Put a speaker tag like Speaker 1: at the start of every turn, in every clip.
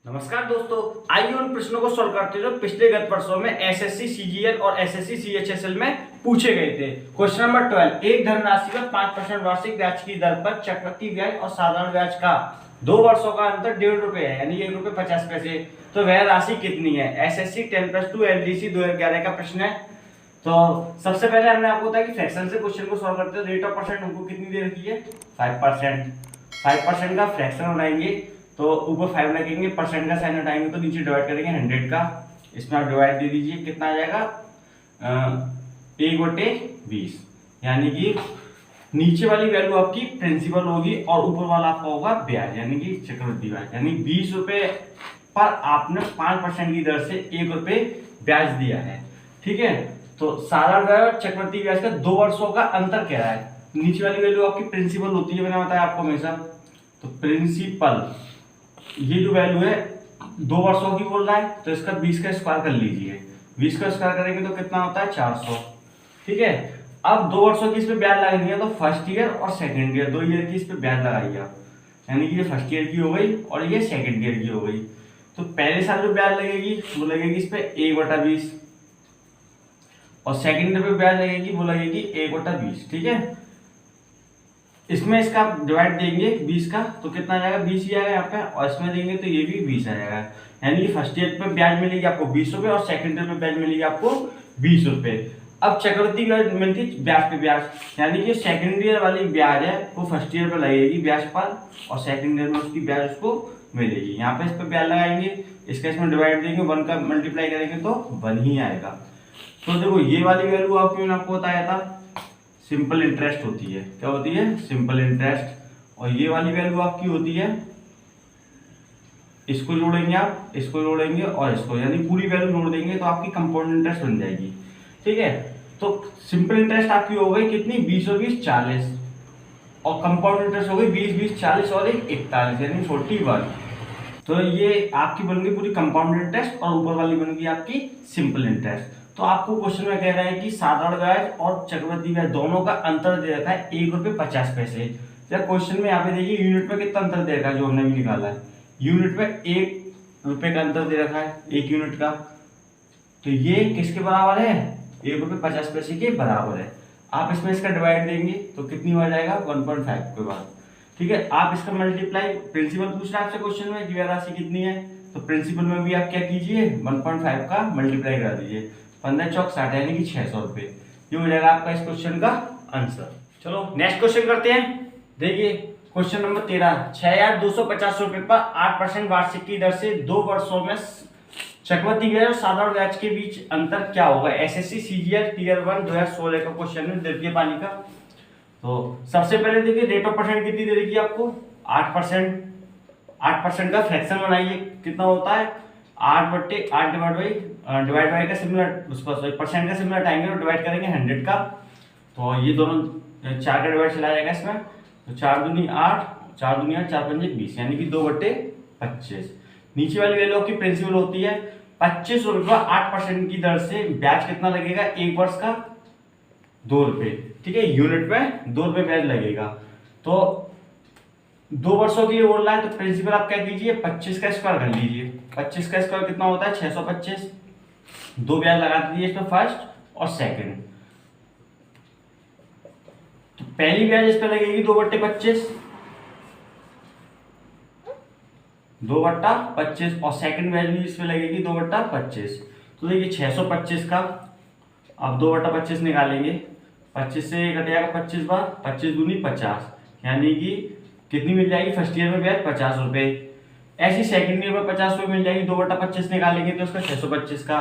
Speaker 1: नमस्कार दोस्तों, आइए उन प्रश्नों को सॉल्व करते हैं जो पिछले गत वर्षों में एसएससी सीजीएल और एसएससी सीएचएसएल में पूछे गए थे। क्वेश्चन नंबर 12, एक धनराशि पर 5% वार्षिक ब्याज की दर पर चक्रवृद्धि ब्याज और साधारण ब्याज का 2 वर्षों का अंतर ₹1.5 है, यानी ₹1.50। तो वह राशि कितनी है? एसएससी 10+2 एलडीसी 2011 का प्रश्न है। तो सबसे पहले हमने आपको बताया कि फ्रैक्शन से क्वेश्चन को सॉल्व करते हैं। रेट ऑफ परसेंट हमको कितनी दे रखी है? 5%। 5% का फ्रैक्शन बनाएंगे तो ऊपर 5 लगेंगे, परसेंट का साइन हटाएंगे तो नीचे डिवाइड करेंगे 100 का। इसमें आप डिवाइड दे दीजिए, कितना आ जाएगा? 1/20, यानी कि नीचे वाली वैल्यू आपकी प्रिंसिपल होगी और ऊपर वाला आपका होगा ब्याज, यानी कि चक्रवृद्धि ब्याज। यानी 20 रुपए पर आपने 5% की दर से 1 रुपए ब्याज दिया है। ठीक है, तो साधारण ब्याज और चक्रवृद्धि ब्याज का 2 वर्षों का अंतर क्या है? नीचे वाली वैल्यू आपकी प्रिंसिपल होती है, मैंने बताया आपको हमेशा। तो प्रिंसिपल ये जो वैल्यू है 2 वर्षों की बोल रहा है, तो इसका 20 का स्क्वायर कर लीजिए। 20 का स्क्वायर करेंगे तो कितना होता है? 400। ठीक है, अब 2 वर्षों की इस पे ब्याज लगानी है, तो फर्स्ट ईयर और सेकंड ईयर 2 ईयर की इस पे ब्याज लगाइए आप। यानी कि ये फर्स्ट ईयर की हो गई और ये सेकंड ईयर की हो गई। तो पहले साल जो ब्याज लगेगी वो लगेगी इस पे 1/20 और सेकंड ईयर पे ब्याज लगेगी वो लगेगी 1/20। ठीक है, इसमें इसका डिवाइड देंगे 20 का तो कितना आ जाएगा? 20 ही आएगा यहाँ पे, और इसमें देंगे तो ये भी 20 आ जाएगा। यानी कि फर्स्ट ईयर पे ब्याज मिलेगी आपको 20 रुपए और सेकंड ईयर पे ब्याज मिलेगी आपको 20 रुपए। अब चक्रवृद्धि ब्याज मिलती है ब्याज पे ब्याज, यानी कि सेकंड ईयर वाली ब्याज है वो फर्स्ट ईयर पे लगेगी ब्याज पर और सेकंड ईयर में उसकी ब्याज उसको मिलेगी। यहाँ पे इस पे ब्याज लगाएंगे, इसका इसमें डिवाइड देंगे, 1 का मल्टीप्लाई करेंगे तो 1 ही आएगा। तो देखो ये वाली वैल्यू आपको आपको बताया था सिंपल इंटरेस्ट होती है। क्या होती है? Simple interest. और ये वाली वैल्यू आपकी होती है, इसको जोड़ेंगे आप, इसको जोड़ेंगे और इसको, यानी पूरी वैल्यू जोड़ देंगे तो आपकी कंपाउंड इंटरेस्ट बन जाएगी। ठीक है, तो सिंपल इंटरेस्ट आपकी हो गई कितनी? 20 और 20 40, और कंपाउंड इंटरेस्ट हो गई 20 20 40 और 1 41, यानी 41। तो ये आपकी बन गई पूरी कंपाउंड इंटरेस्ट और ऊपर वाली बन गई आपकी सिंपल इंटरेस्ट। तो आपको क्वेश्चन में कह रहा है कि साधारण ब्याज और चक्रवृद्धि ब्याज दोनों का अंतर दे रखा है ₹1.50। या क्वेश्चन में यहाँ पे देखिए यूनिट में कितना अंतर दे रखा है, जो हमने भी निकाला है। यूनिट में 1 रुपए का अंतर दे रखा है, 1 यूनिट का। तो ये किसके बराबर है? ₹1.50 के बराबर है। आप इसमें इसका डिवाइड देंगे तो कितनी हो जाएगा? 1.5 के बाद। ठीक है, आप इसका मल्टीप्लाई, प्रिंसिपल पूछ रहा है आपसे क्वेश्चन में कि वह राशि कितनी है, तो प्रिंसिपल में भी आप क्या कीजिए? 1.5 का मल्टीप्लाई करा दीजिए। 15 चौक 60, यानी कि 600 रुपए। ये हो जाएगा आपका इस क्वेश्चन का आंसर। चलो नेक्स्ट क्वेश्चन करते हैं। देखिए क्वेश्चन नंबर 13, 6250 रुपए पर 8% वार्षिक की दर से 2 वर्षों में चक्रवृद्धि ब्याज और साधारण ब्याज के बीच अंतर क्या होगा? एसएससी सीजीएल टियर 1 2016 का क्वेश्चन है, द्वितीय पाली का। तो सबसे पहले देखिए रेट ऑफ परसेंट कितनी दे रही है आपको? 8%। 8% का फ्रैक्शन बनाइए, कितना होता है? 8/8 डिवाइड बाई का सिमिलर, उसको परसेंट का सिमिलर हटाएंगे और डिवाइड करेंगे 100 का। तो ये दोनों 4 का डिवाइड चला जाएगा इसमें, तो 4 दूनी 8, 4 दूनी 8, 4 पंजे 20, यानी कि 2/25। नीचे वाली वैल्यू आपकी प्रिंसिपल होती है 25 रुपये। 8% की दर से ब्याज कितना लगेगा? 1 वर्ष का 2 रुपए। ठीक है, यूनिट में 2 रुपए ब्याज लगेगा। तो 2 वर्षों के लिए बोल रहा है, तो प्रिंसिपल आप क्या कीजिए? 25 का स्क्वायर कर लीजिए। 25 का स्क्वायर कितना होता है? 625। 2 ब्याज लगा दीजिए इसमें, फर्स्ट और सेकंड। तो पहली ब्याज इस पे लगेगी 2/25, 2/25, और सेकंड ब्याज भी इस पे लगेगी 2/25। तो देखिए 625 का अब 2/25 निकालेंगे, 25 से कट जाएगा 25 बार, 25 दूनी 50, यानी कि कितनी मिल जाएगी? फर्स्ट ईयर में ब्याज 50 रुपए। ऐसी सेकंड ईयर में 50 रुपए मिल जाएगी। 2/25 निकालेंगे तो उसका 625 का।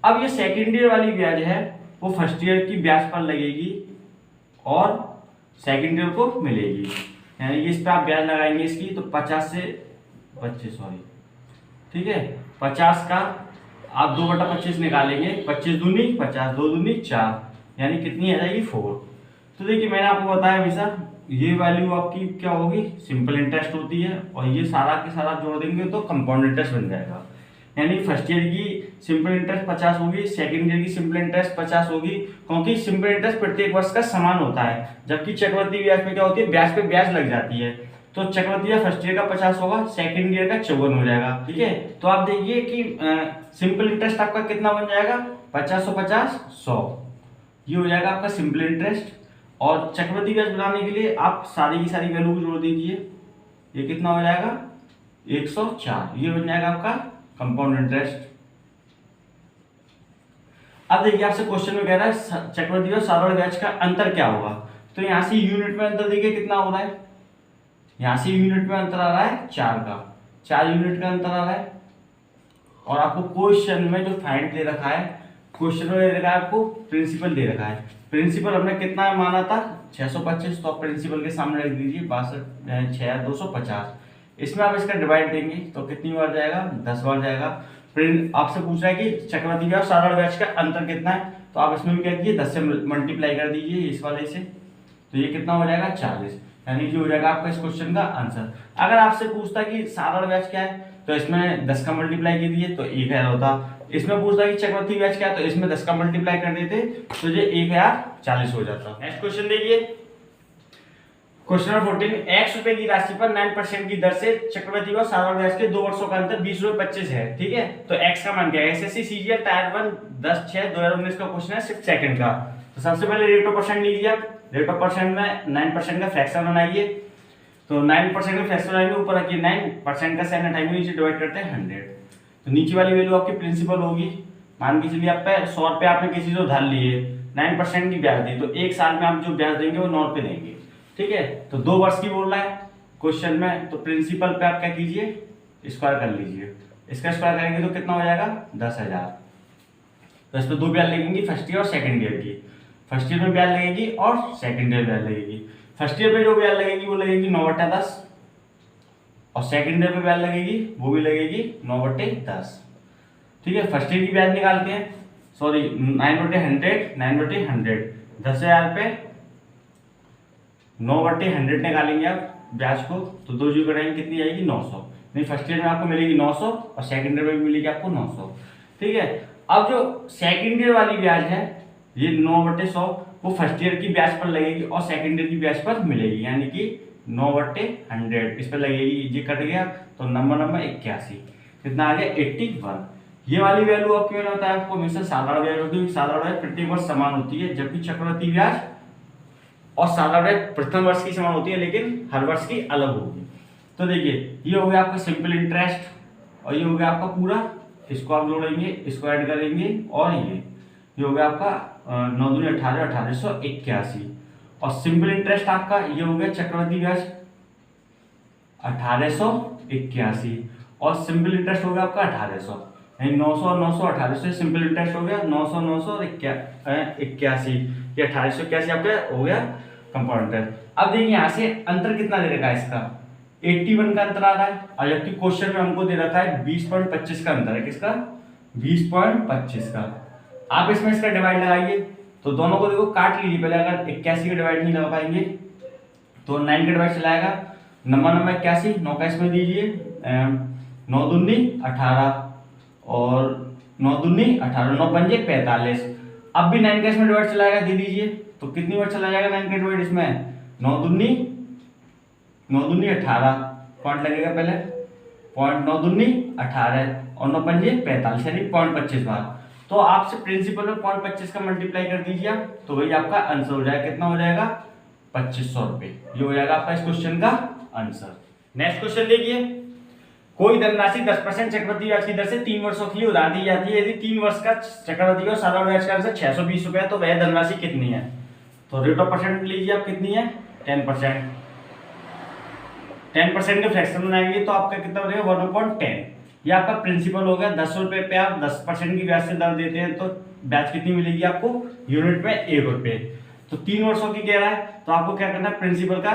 Speaker 1: अब ये सेकंड ईयर वाली ब्याज है वो फर्स्ट ईयर की ब्याज पर लगेगी और सेकंड ईयर को मिलेगी, यानी कि इस पर आप ब्याज लगाएंगे इसकी, तो 50 से 25, सॉरी, ठीक है, 50 का आप 2/25 निकालेंगे, 25 दूनी 50, 2 दूनी 4, यानी कितनी आ जाएगी? 4। तो देखिए मैंने आपको बताया हमेशा ये वैल्यू आपकी क्या होगी? सिंपल इंटरेस्ट होती है, और ये सारा के सारा जोड़ देंगे तो कंपाउंड इंटरेस्ट बन जाएगा। यानी फर्स्ट ईयर की सिंपल इंटरेस्ट 50 होगी, सेकंड ईयर की सिंपल इंटरेस्ट 50 होगी, क्योंकि सिंपल इंटरेस्ट प्रत्येक वर्ष का समान होता है, जबकि चक्रवृद्धि ब्याज पे क्या होती है? ब्याज पे ब्याज लग जाती है। तो चक्रवृद्धि ब्याज फर्स्ट ईयर का 50 होगा, सेकंड ईयर का 54 हो जाएगा। ठीक है, तो आप देखिए कि सिंपल इंटरेस्ट आपका कितना बन जाएगा, 50 50 100, ये हो जाएगा आपका सिंपल इंटरेस्ट। और चक्रवृद्धि ब्याज बनाने के लिए आप सारी की सारी वैल्यू को जोड़ दीजिए, ये कितना हो जाएगा 104, ये बन जाएगा आपका कंपाउंड इंटरेस्ट। अब देखिए आपसे क्वेश्चन में कह रहा है चक्रवृद्धि ब्याज साधारण ब्याज का अंतर क्या होगा, तो यहाँ से यूनिट में अंतर देखिए कितना हो रहा है, यहाँ से यूनिट में अंतर आ रहा है 4 का, 4 यूनिट का अंतर आ रहा है। और आपको क्वेश्चन में जो फाइंड दे रखा है, क्वेश्चन में दे रखा है आपको प्रिंसिपल दे रखा है, प्रिंसिपल हमने कितना माना था 625, तो आप प्रिंसिपल के सामने रख दीजिए 62 6 250, इसमें आप इसका डिवाइड देंगे तो कितनी बार जाएगा, 10 बार जाएगा। फिर आपसे पूछ रहा है कि चक्रवृद्धि ब्याज और साधारण ब्याज का अंतर कितना है, तो आप इसमें भी क्या कीजिए 10 से मल्टीप्लाई कर दीजिए इस वाले से, तो ये कितना हो जाएगा 40, यानी कि हो जाएगा आपका इस क्वेश्चन का आंसर। अगर आपसे पूछता कि साधारण ब्याज क्या है, तो इसमें 10 का मल्टीप्लाई कीजिए तो 1000 होता, इसमें पूछता कि चक्रवृद्धि ब्याज क्या है, तो इसमें 10 का मल्टीप्लाई कर देते तो ये 1040 हो जाता। नेक्स्ट क्वेश्चन देखिए, क्वेश्चन नंबर 14, x रुपए की राशि पर 9% की दर से चक्रवृद्धि ब्याज साधारण ब्याज के 2 वर्षों का अंतर 20 रुपए 25 है। ठीक है, तो x का मान क्या है, एसएससी सीजीएल टायर 1 10/6/2019 का क्वेश्चन है, सिर्फ सेकंड का। तो सबसे पहले रेट ऑफ परसेंट लीजिए आप, रेट ऑफ परसेंट में 9% का फ्रैक्शन बनाइए, तो 9% का फ्रैक्शन बनाएंगे, ऊपर रखिए 9% का साइन हटाएंगे, नीचे डिवाइड करते हैं 100, तो नीचे वाली वैल्यू आपकी प्रिंसिपल होगी। मान के चलिए आप पे 100 रुपए आपने किसी से उधार लिए, 9% की ब्याज दी, तो एक साल में आप जो ब्याज देंगे वो 9 रुपए देंगे। ठीक है, तो 2 वर्ष की बोल रहा है क्वेश्चन में, तो प्रिंसिपल पे आप क्या कीजिए स्क्वायर कर लीजिए, इसका स्क्वायर करेंगे तो कितना हो जाएगा 10,000। तो इस पर 2 ब्याज लगेंगी, फर्स्ट ईयर और सेकंड ईयर की, फर्स्ट ईयर में ब्याज लगेगी और सेकंड ईयर ब्याज लगेगी। फर्स्ट ईयर पे जो ब्याज लगेगी वो लगेगी 9/10, और सेकंड ईयर पे ब्याज लगेगी वो भी लगेगी 9/10। ठीक है, फर्स्ट ईयर की ब्याज निकालते हैं, सॉरी 9/100 10,000 पे 9/100 निकालेंगे आप ब्याज को, तो 2 जीरो करेंगे कितनी आएगी 900, नहीं फर्स्ट ईयर में आपको मिलेगी 900 और सेकंड ईयर में भी मिलेगी आपको 900। ठीक है, अब जो सेकंड ईयर वाली ब्याज है ये 9/100 वो फर्स्ट ईयर की ब्याज पर लगेगी और सेकंड ईयर की ब्याज पर मिलेगी, यानी कि 9/100 इस पर लगेगी, ये कट गया तो नंबर 81, कितना आ गया 81। ये वाली वैल्यू आपको मैंने बताया आपको हमेशा साधारण ब्याज होती है, साधारण ब्याज प्रत्येक वर्ष समान होती है, जबकि चक्रवृद्धि ब्याज और साधारण ब्याज प्रथम वर्ष की समान होती है लेकिन हर वर्ष की अलग होगी। तो देखिए ये हो गया आपका सिंपल इंटरेस्ट और ये हो गया आपका पूरा, इसको आप जोड़ेंगे, इसको ऐड करेंगे और ये हो गया आपका 9 दूनी 18 1881, और सिंपल इंटरेस्ट आपका ये हो गया चक्रवृद्धि ब्याज 1881 और सिंपल इंटरेस्ट हो गया आपका 1800, यानी 900 और 900 1800 सिंपल इंटरेस्ट हो गया 900 900 और 81, ये 1881 आपका हो गया कंपाउंड इंटरेस्ट। अब देखिए यहाँ से अंतर कितना दे रखा है, इसका 81 का अंतर आ रहा है, और जबकि क्वेश्चन में हमको दे रखा है 20.25 का अंतर है, किसका 20.25 का। आप इसमें इसका डिवाइड लगाइए, तो दोनों को देखो काट लीजिए पहले, अगर 81 का डिवाइड नहीं लगा पाएंगे तो 9 का डिवाइड चलाएगा, नंबर 81, 9 का इसमें दीजिए 9 दूनी 18 और 9 दूनी 18 9 पंजे 45, अब भी 9 का इसमें डिवाइड चलाएगा, दे दीजिए, तो कितनी बार चला जाएगा 9 का डिवाइड इसमें 9 दूनी 18 पॉइंट लगेगा पहले, पॉइंट 9 दूनी 18 और 9 पंजे 45, यानी 0.25 बार। तो आपसे प्रिंसिपल में 0.25 का मल्टीप्लाई कर दीजिए आप, तो वही आपका आंसर हो जाएगा, कितना हो जाएगा 2500 रुपए, ये हो जाएगा आपका इस क्वेश्चन का आंसर। नेक्स्ट क्वेश्चन देखिए, कोई धनराशि 10% चक्रवृद्धि ब्याज की दर से 3 वर्षों के लिए उधार दी जाती है, यदि 3 वर्ष का चक्रवृद्धि ब्याज साधारण ब्याज का अंतर 620 रुपए है, तो वह धनराशि कितनी है। तो रेट ऑफ परसेंट लीजिए आप, कितनी है 10%, 10% के फ्रैक्शन बनाएंगे तो आपका कितना बनेगा 1/10, ये आपका प्रिंसिपल हो गया। 10 रुपए पे आप 10% की ब्याज से दर देते हैं तो ब्याज कितनी मिलेगी आपको यूनिट में 1 रुपए। तो 3 वर्षों की कह रहा है तो आपको क्या करना है, प्रिंसिपल का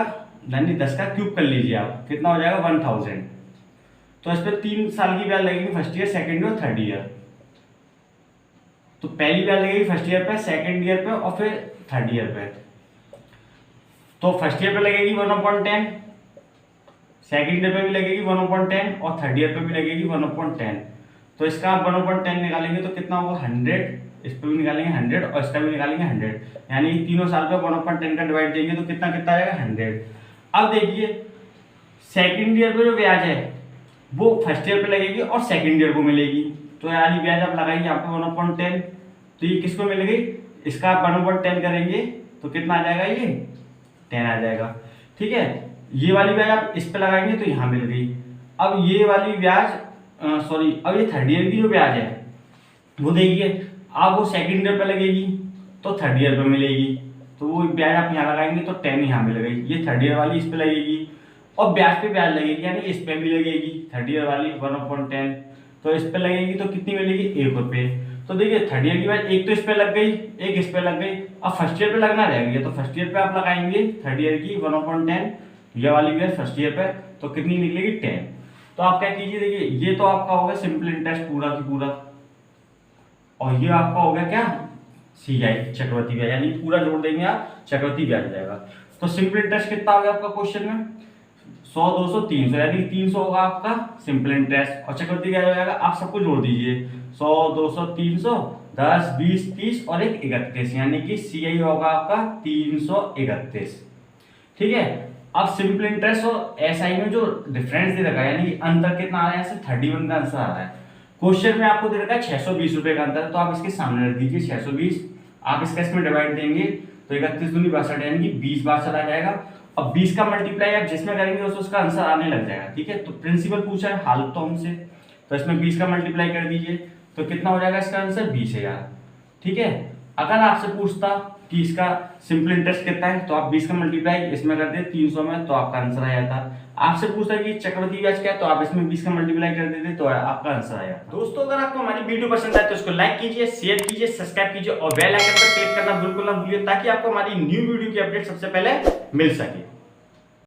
Speaker 1: यानी 10 का क्यूब कर लीजिए आप, कितना हो जाएगा 1000। तो इस पर 3 साल की ब्याज लगेगी, first year second year third year. तो पहली ब्याज लगेगी फर्स्ट ईयर पे, सेकंड ईयर पे और फिर थर्ड ईयर पे। तो फर्स्ट ईयर पे लगेगी 1/10, सेकंड ईयर पे भी लगेगी 1/10 और थर्ड ईयर पे भी लगेगी 1/10। तो इसका आप 1/10 निकालेंगे तो कितना होगा 100, इस पे भी निकालेंगे 100 और इसका भी निकालेंगे 100, यानी तीनों साल पे 1/10 का डिवाइड देंगे तो कितना कितना आएगा 100। अब देखिए सेकंड ईयर पे जो ब्याज है वो फर्स्ट ईयर पे लगेगी और सेकंड ईयर को मिलेगी। तो ये वाली ब्याज आप लगाएंगे यहाँ पे 1/10, तो ये किसको मिलेगी, इसका आप 1/10 करेंगे तो कितना आ जाएगा, ये 10 आ जाएगा। ठीक है, ये वाली ब्याज आप इस पे लगाएंगे तो यहाँ मिल गई। अब ये वाली ब्याज अब ये थर्ड ईयर की जो ब्याज है वो देखिए, अब वो सेकंड ईयर पे लगेगी तो थर्ड ईयर पे मिलेगी, तो वो ब्याज आप यहाँ लगाएंगे तो 10 यहाँ मिल गई। ये थर्ड ईयर वाली इस पे लगेगी और ब्याज पे ब्याज लगेगी, यानी इस पे भी लगेगी थर्ड ईयर वाली 1/10, तो इस पे लगेगी तो कितनी मिलेगी, 1 रुपये। तो देखिए थर्ड ईयर की ब्याज एक तो इस पे लग गई, एक इस पे लग गई, अब फर्स्ट ईयर पे लगना रहेगी, तो फर्स्ट ईयर पे आप लगाएंगे थर्ड ईयर की 1/10, ये वाली ब्याज फर्स्ट ईयर पे, तो कितनी निकलेगी, 10। तो आप क्या कीजिए, देखिए ये तो आपका होगा सिंपल इंटरेस्ट पूरा की पूरा, और ये आपका हो गया क्या, CI चक्रवृद्धि ब्याज, यानी पूरा जोड़ देंगे आप चक्रवृद्धि ब्याज जाएगा। तो सिंपल इंटरेस्ट कितना हो गया आपका क्वेश्चन में, 100, 200, 300, यानी 300 होगा आपका सिंपल इंटरेस्ट, और चक्रवृद्धि ब्याज हो जाएगा, आप सबको जोड़ दीजिए 100, 200, 300, 10, 20, 30 और एक 31, यानी कि CI होगा आपका 331। ठीक है, अब सिंपल इंटरेस्ट और SI में जो डिफरेंस दे रखा है, यानी अंतर कितना आ रहा है, 31 का आंसर आ रहा है। क्वेश्चन में आपको दे रखा है 620 रुपए का अंतर, तो आप इसके सामने रख दीजिए 620, आप इसका इसमें डिवाइड देंगे तो 31 दूनी 62, यानी कि 20 बार चला जाएगा। अब 20 का मल्टीप्लाई आप जिसमें करेंगे उसका आंसर आने लग जाएगा। ठीक है, तो प्रिंसिपल पूछा है हाल तो हमसे, तो इसमें 20 का मल्टीप्लाई कर दीजिए तो कितना हो जाएगा इसका आंसर, 20,000। ठीक है, अगर आपसे पूछता कि इसका सिंपल इंटरेस्ट कितना है, तो आप 20 का मल्टीप्लाई इसमें कर देते 300 में, तो आपका आंसर आ जाता। आपसे पूछता है कि चक्रवृद्धि ब्याज क्या है, तो आप इसमें 20 का मल्टीप्लाई कर देते तो आपका आंसर आ जाता। दोस्तों अगर आपको हमारी वीडियो पसंद आए तो इसको लाइक कीजिए, शेयर कीजिए, सब्सक्राइब कीजिए और बेल आइकन पर क्लिक करना बिल्कुल ना भूलिए, ताकि आपको हमारी न्यू वीडियो की अपडेट सबसे पहले मिल सके।